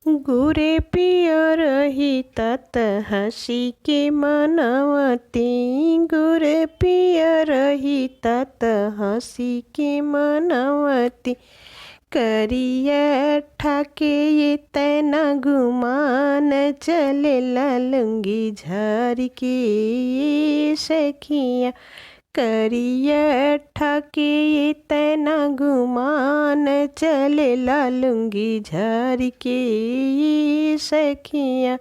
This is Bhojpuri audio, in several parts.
गुरे पियर हितात हसी के मनवती। गुरे पियर हितात हसी के मनवती। करिया ठाके ये तैना गुमान चलेला लुंगी झार के ये सखिया। करिया ठाके ये तैना गुमान चलेला लुंगी झार के ये सखिया।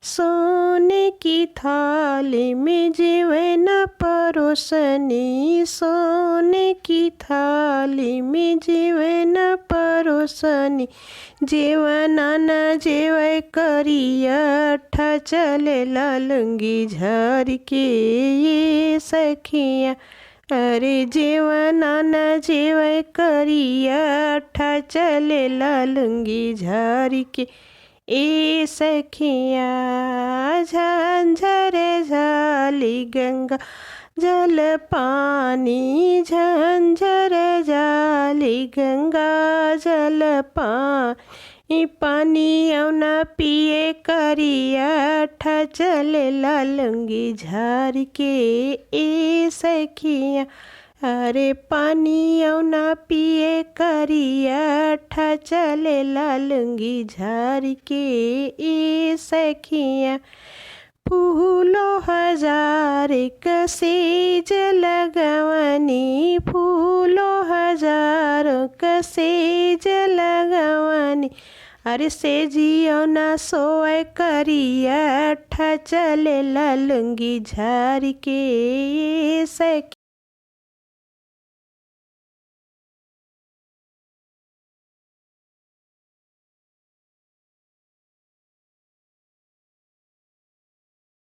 सोने की थाली में जीवन परोसनी। सोने की थाली में जीवन परोसनी। जीवन न जेवै करिया ठा चलेला लुंगी झार के ये सखिया। अरे जीवन न जेवै करिया ठा चलेला लुंगी झार के ए सखिया। झंझर झाली गंगा जल पानी। झंझर झाली गंगा जल पानी। पानी औना पिए करिया ठा चलेला लुंगी झार के ए सखिया। अरे पानी औना पिए करिया ठा चलेला लुंगी झार के ए सखिया। फूलो हजार कसेज लगवनी। फूलो हजार कसेज लगवनी। अरे से जियो ना सोए करिया ठा चलेला लुंगी झार के सखिया।